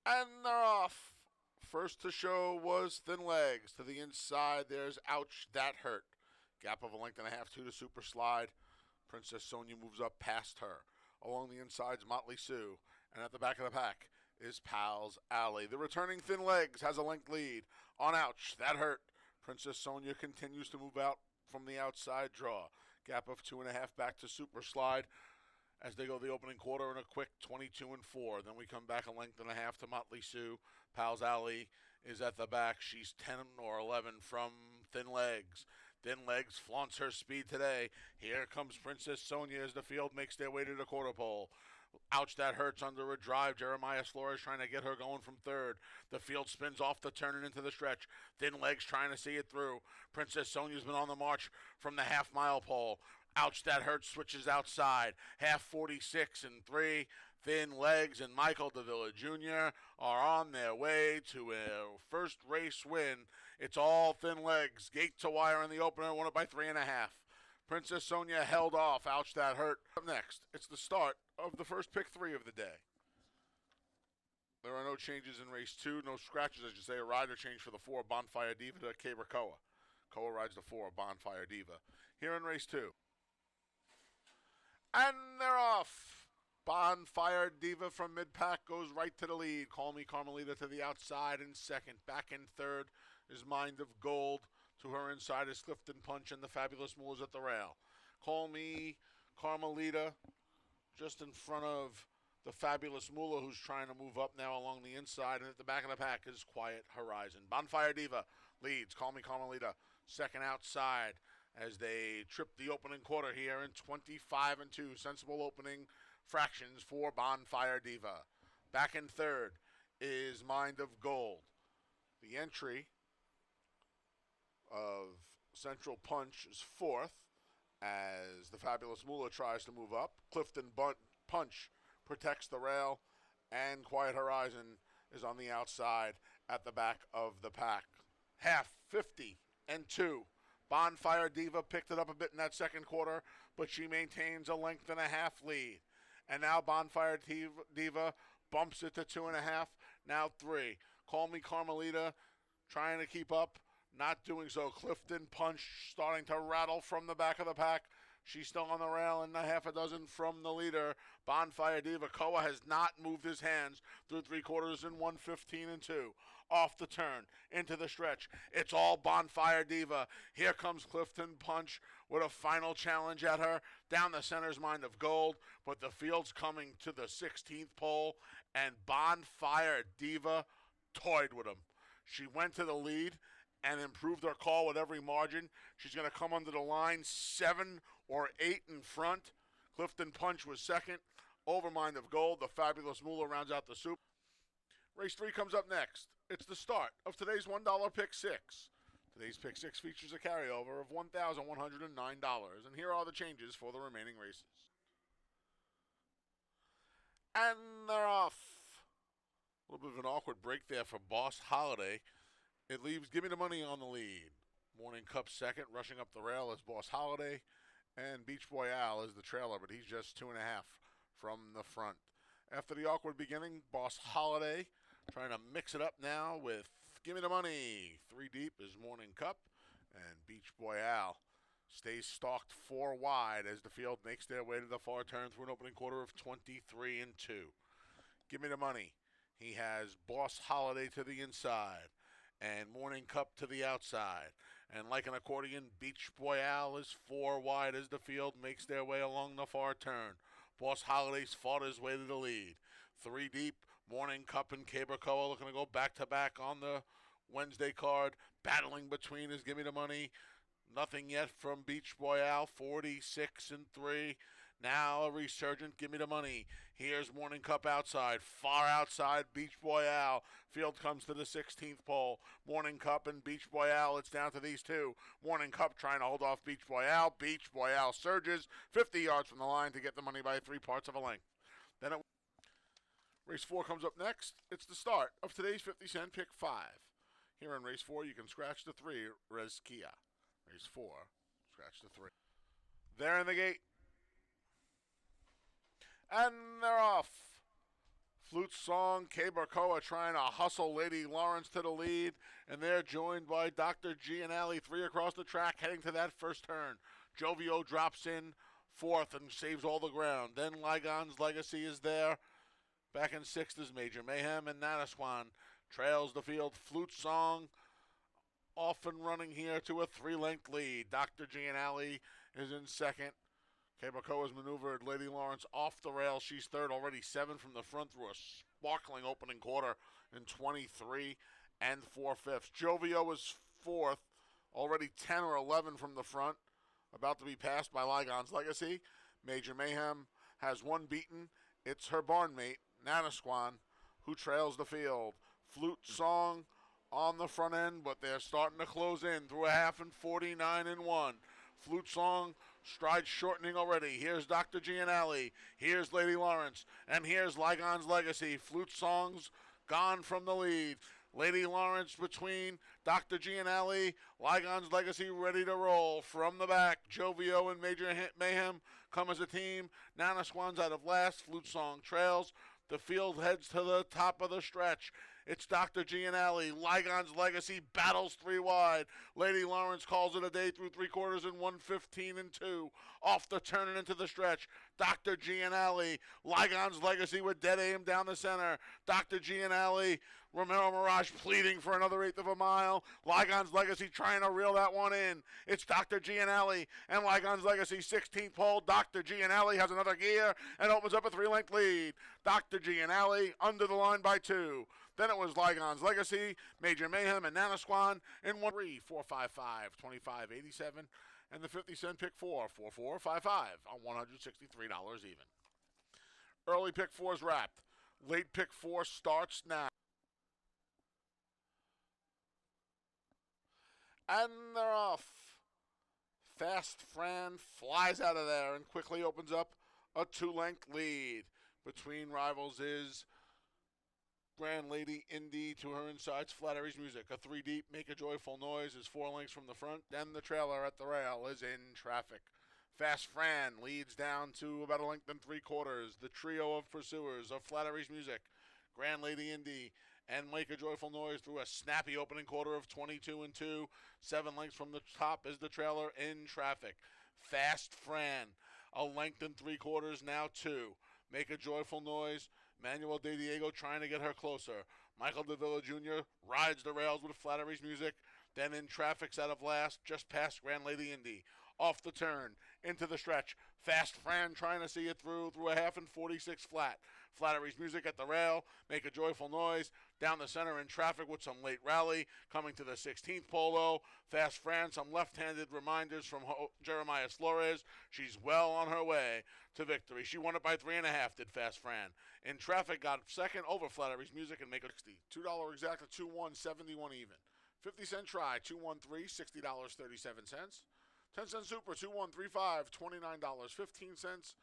And they're off. First to show was Thin Legs. To the inside, there's Ouch, That Hurt. Gap of a length and a half, 2 to Super Slide. Princess Sonia moves up past her. Along the inside's Motley Sue. And at the back of the pack is Pal's Alley. The returning Thin Legs has a length lead. On Ouch, That Hurt. Princess Sonia continues to move out from the outside draw. Gap of 2.5 back to Super Slide as they go the opening quarter in a quick 22-4. Then we come back a length and a half to Motley Sue. Pal's Alley is at the back. She's 10 or 11 from Thin Legs. Thin Legs flaunts her speed today. Here comes Princess Sonia as the field makes their way to the quarter pole. Ouch, That Hurts under a drive. Jeremiah Flores trying to get her going from third. The field spins off the turn and into the stretch. Thin Legs trying to see it through. Princess Sonia's been on the march from the half-mile pole. Ouch, That Hurts switches outside. Half 46 and 3. Thin Legs and Michael Davila Jr. are on their way to a first race win. It's all Thin Legs. Gate to wire in the opener. Won it by 3.5. Princess Sonia held off. Ouch, That Hurt. Up next, it's the start of the first pick 3 of the day. There are no changes in race 2. No scratches, I should say. A rider change for the 4, Bonfire Diva to Cabra Koa. Koa rides the 4, Bonfire Diva. Here in race 2. And they're off. Bonfire Diva from mid-pack goes right to the lead. Call Me Carmelita to the outside in second. Back in third is Mind of Gold. To her inside is Clifton Punch and the Fabulous Moolahs at the rail. Call Me Carmelita just in front of the Fabulous Moolah, who's trying to move up now along the inside. And at the back of the pack is Quiet Horizon. Bonfire Diva leads. Call Me Carmelita second outside as they trip the opening quarter here in 25-2. Sensible opening fractions for Bonfire Diva. Back in third is Mind of Gold. The entry of Central Punch is fourth as the Fabulous Moolah tries to move up. Clifton Punch protects the rail, and Quiet Horizon is on the outside at the back of the pack. Half 50-2. Bonfire Diva picked it up a bit in that second quarter, but she maintains a length and a half lead. And now Bonfire Diva bumps it to 2.5, now 3. Call Me Carmelita trying to keep up, not doing so. Clifton Punch starting to rattle from the back of the pack. She's still on the rail and a half a dozen from the leader. Bonfire Diva. Koa has not moved his hands through 3 quarters in 1:15-2. Off the turn, into the stretch. It's all Bonfire Diva. Here comes Clifton Punch with a final challenge at her. Down the center's Mind of Gold, but the field's coming to the 16th pole, and Bonfire Diva toyed with him. She went to the lead and improved her call with every margin. She's going to come under the line 7 or 8 in front. Clifton Punch was second. Over Mind of Gold, the Fabulous Moolah rounds out the soup. Race 3 comes up next. It's the start of today's $1 Pick 6. Today's Pick 6 features a carryover of $1,109, and here are the changes for the remaining races. And they're off. A little bit of an awkward break there for Boss Holiday. It leaves Gimme the Money on the lead. Morning Cup second, rushing up the rail is Boss Holiday, and Beach Boy Al is the trailer, but he's just 2.5 from the front. After the awkward beginning, Boss Holiday trying to mix it up now with Gimme the Money. 3 deep is Morning Cup, and Beach Boy Al stays stalked 4 wide as the field makes their way to the far turn through an opening quarter of 23-2. Gimme the Money. He has Boss Holiday to the inside and Morning Cup to the outside. And like an accordion, Beach Boy Al is 4 wide as the field makes their way along the far turn. Boss Holiday's fought his way to the lead. 3 deep, Morning Cup and Cabra Koa looking to go back-to-back on the Wednesday card. Battling between is Gimme the Money. Nothing yet from Beach Boy Al, 46-3. Now a resurgent, Gimme the Money. Here's Morning Cup outside, far outside, Beach Boy Al. Field comes to the 16th pole. Morning Cup and Beach Boy Al, it's down to these two. Morning Cup trying to hold off Beach Boy Al. Beach Boy Al surges 50 yards from the line to get the money by 3/4 of a length. Then race 4 comes up next. It's the start of today's 50-cent Pick 5. Here in race 4, you can scratch the 3, Rezkia. Race 4, scratch the 3. They're in the gate. And they're off. Flute Song, K. Barcoa trying to hustle Lady Lawrence to the lead, and they're joined by Dr. Gianelli, 3 across the track, heading to that first turn. Jovio drops in 4th and saves all the ground. Then Ligon's Legacy is there. Back in 6th is Major Mayhem, and Nataswan trails the field. Flute Song off and running here to a 3-length lead. Dr. Gianelli is in 2nd. Caberco has maneuvered Lady Lawrence off the rail. She's 3rd, already 7 from the front through a sparkling opening quarter in 23 and 4/5. Jovio is 4th, already 10 or 11 from the front, about to be passed by Ligon's Legacy. Major Mayhem has 1 beaten. It's her barn mate, Nataswan, who trails the field. Flute Song on the front end, but they're starting to close in through a half and 49 and 1. Flute Song strides shortening already. Here's Dr. Gianelli. Here's Lady Lawrence. And here's Ligon's Legacy. Flute Song's gone from the lead. Lady Lawrence between Dr. Gianelli. Ligon's Legacy ready to roll. From the back, Jovio and Major Mayhem come as a team. Nataswan's out of last. Flute Song trails. The field heads to the top of the stretch. It's Dr. Gianelli. Ligon's Legacy battles 3 wide. Lady Lawrence calls it a day through 3/4 in 1:15 and 2. Off the turn and into the stretch. Dr. Gianelli. Ligon's Legacy with dead aim down the center. Dr. Gianelli. Romero Mirage pleading for another 1/8 of a mile. Ligon's Legacy trying to reel that one in. It's Dr. Gianelli and Ligon's Legacy 16th pole. Dr. Gianelli has another gear and opens up a 3-length lead. Dr. Gianelli under the line by 2. Then it was Ligon's Legacy, Major Mayhem, and Nataswan in 1-3, 4-5-5, 25-87, and the 50-cent pick 4, 4-4-5-5 on $163 even. Early pick 4's wrapped. Late pick 4 starts now. And they're off. Fast Fran flies out of there and quickly opens up a 2-length lead. Between rivals is Grand Lady Indy to her insides, Flattery's Music. A 3 deep, Make a Joyful Noise is 4 lengths from the front. Then the trailer at the rail is in traffic. Fast Fran leads down to about 1 3/4 lengths. The trio of pursuers of Flattery's Music, Grand Lady Indy, and Make a Joyful Noise through a snappy opening quarter of 22 and 2. 7 lengths from the top is the trailer in traffic. Fast Fran, 1 3/4 lengths now 2. Make a Joyful Noise. Manuel De Diego trying to get her closer. Michael DeVilla Jr. rides the rails with Flattery's Music. Then in traffic's out of last, just past Grand Lady Indy. Off the turn, into the stretch. Fast Fran trying to see it through a half and 46 flat. Flattery's Music at the rail. Make a Joyful Noise. Down the center in traffic with some late rally. Coming to the 16th pole, Fast Fran, some left-handed reminders from Jeremiah Flores. She's well on her way to victory. She won it by 3.5, did Fast Fran. In traffic, got second over Flattery's Music and Make a $2 exact, $2-1, 71 even. 50-cent try, 2-1-3, $60.37. 10-cent super, 2-1-3-5, $29.15.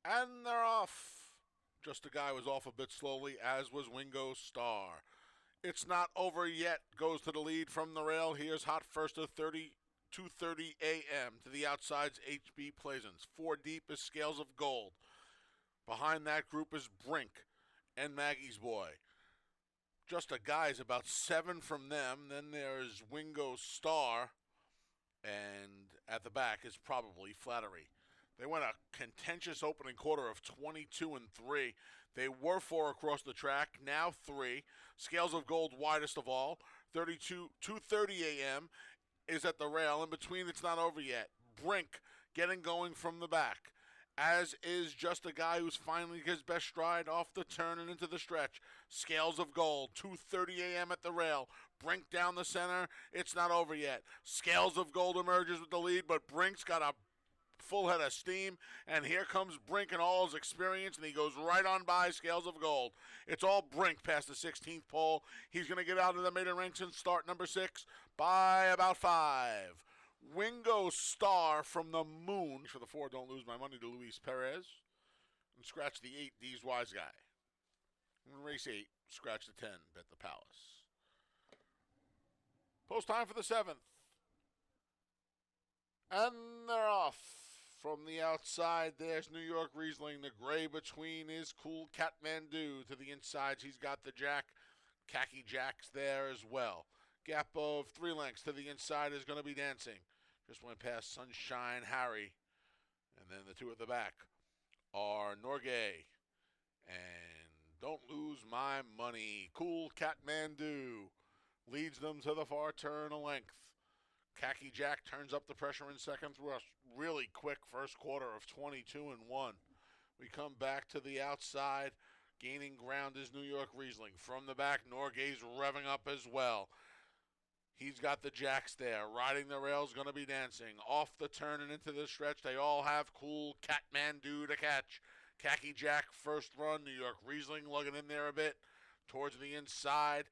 And they're off. Just a guy was off a bit slowly, as was Wingo Star. It's not over yet. Goes to the lead from the rail. Here's hot first of 2:30 a.m. To the outside's HB Plaisance. 4 deep is Scales of Gold. Behind that group is Brink and Maggie's Boy. Just a guy's about 7 from them. Then there's Wingo Star. And at the back is probably Flattery. They went a contentious opening quarter of 22 and 3. They were 4 across the track, now 3. Scales of Gold widest of all. 2:30 a.m. is at the rail. In between, it's not over yet. Brink getting going from the back, as is just a guy who's finally his best stride off the turn and into the stretch. Scales of Gold, 2:30 a.m. at the rail. Brink down the center. It's not over yet. Scales of Gold emerges with the lead, but Brink's got a full head of steam, and here comes Brink and all his experience, and he goes right on by Scales of Gold. It's all Brink past the 16th pole. He's going to get out of the maiden ranks and start number 6 by about 5. Wingo Star from the Moon. For the 4, Don't Lose My Money to Luis Perez. And scratch the 8, D's Wise Guy. And race 8, scratch the 10, Bet the Palace. Post time for the 7th. And they're off. From the outside, there's New York Riesling. The gray between is Cool Kathmandu. To the inside, he's got the Jack. Khaki Jack's there as well. Gap of 3 lengths to the inside is going to be Dancing. Just went past Sunshine Harry. And then the two at the back are Norgay and Don't Lose My Money. Cool Kathmandu leads them to the far turn a length. Khaki Jack turns up the pressure in second through a really quick first quarter of 22-1. We come back to the outside. Gaining ground is New York Riesling. From the back, Norgay's revving up as well. He's got the Jacks there. Riding the rails, going to be Dancing. Off the turn and into the stretch, they all have Cool Kathmandu to catch. Khaki Jack, first run. New York Riesling lugging in there a bit. Towards the inside,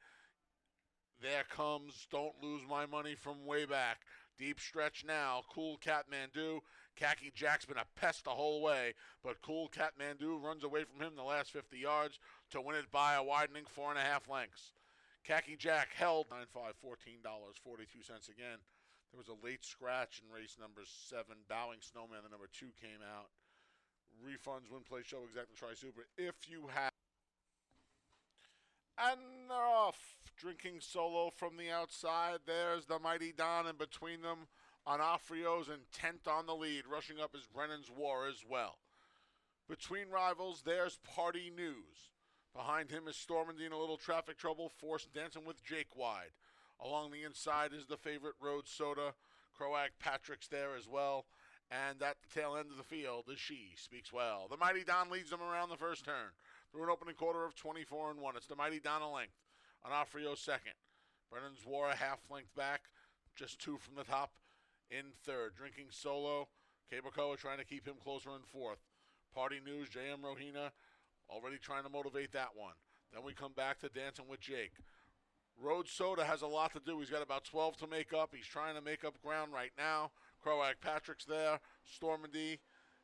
there comes Don't Lose My Money from way back. Deep stretch now. Cool Kathmandu. Khaki Jack's been a pest the whole way, but Cool Kathmandu runs away from him the last 50 yards to win it by a widening 4.5 lengths. Khaki Jack held $9.5, $14.42 again. There was a late scratch in race number 7. Bowing Snowman, the number 2, came out. Refunds, win, play, show, exactly, try super. If you have. And they're off. Drinking Solo from the outside. There's the Mighty Don in between them. Onofrio's intent on the lead. Rushing up is Brennan's War as well. Between rivals, there's Party News. Behind him is Stormandy in a little traffic trouble, forced Dancing with Jake wide. Along the inside is the favorite Road Soda. Croag Patrick's there as well. And at the tail end of the field is She Speaks Well. The Mighty Don leads them around the first turn. Through an opening quarter of 24-1. It's the Mighty Don a length. Onofrio second. Brennan's War a half length back. Just 2 from the top in third. Drinking Solo. Cabocoa trying to keep him closer in fourth. Party News, J.M. Rohina already trying to motivate that one. Then we come back to Dancing with Jake. Road Soda has a lot to do. He's got about 12 to make up. He's trying to make up ground right now. Croag Patrick's there. Stormandy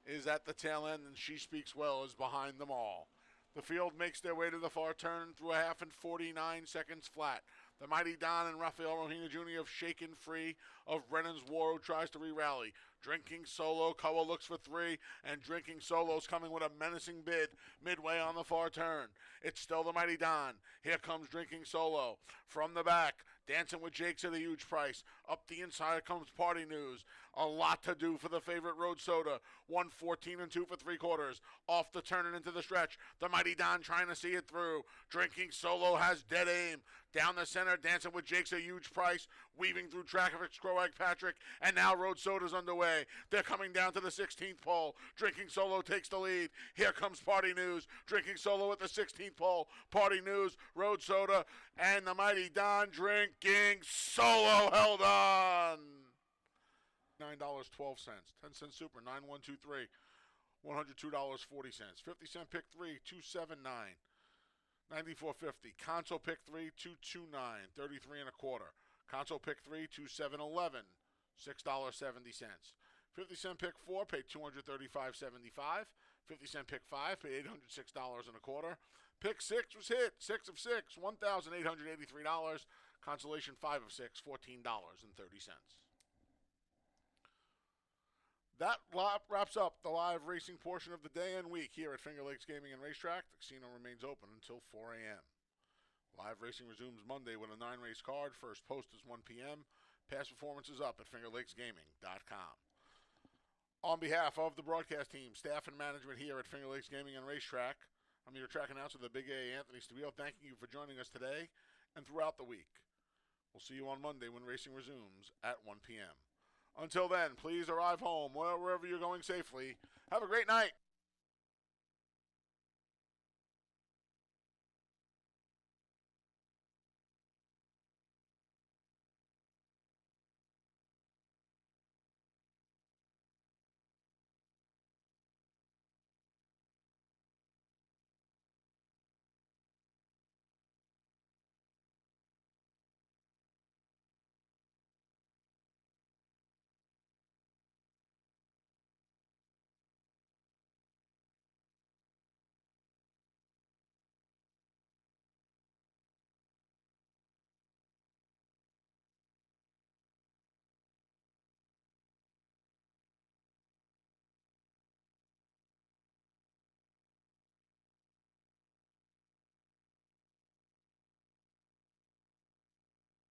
is at the tail end, and She Speaks Well is behind them all. The field makes their way to the far turn through a half and 49 seconds flat. The Mighty Don and Rafael Rohina Jr. have shaken free of Brennan's War, who tries to re-rally. Drinking Solo, Koa looks for 3, and Drinking Solo's coming with a menacing bid midway on the far turn. It's still the Mighty Don. Here comes Drinking Solo. From the back, Dancing with Jake's at a huge price. Up the inside comes Party News. A lot to do for the favorite Road Soda. 114 and 2 for 3/4. Off the turn and into the stretch. The Mighty Don trying to see it through. Drinking Solo has dead aim. Down the center, Dancing with Jake's a huge price. Weaving through traffic, Croag Patrick. And now Road Soda's underway. They're coming down to the 16th pole. Drinking Solo takes the lead. Here comes Party News. Drinking Solo at the 16th pole. Party News, Road Soda, and the Mighty Don. Drinking Solo held on. $9.12. 10-cent super, 9123. $102.40. 50-cent pick 3, 279. 94.50. Console pick 3, 229. 33 and a quarter. Console pick 3, 2711. $6.70. 50-cent pick 4 paid $235.75. 50-cent pick 5 paid $806 and a quarter. Pick 6 was hit. 6 of 6, $1,883. Consolation 5 of 6, $14.30. That wraps up the live racing portion of the day and week here at Finger Lakes Gaming and Racetrack. The casino remains open until 4 a.m. Live racing resumes Monday with a 9-race card. First post is 1 p.m. Past performance is up at FingerLakesGaming.com. On behalf of the broadcast team, staff, and management here at Finger Lakes Gaming and Racetrack, I'm your track announcer, the Big A, Anthony Stabile, thanking you for joining us today and throughout the week. We'll see you on Monday when racing resumes at 1 p.m. Until then, please arrive home, wherever you're going safely. Have a great night.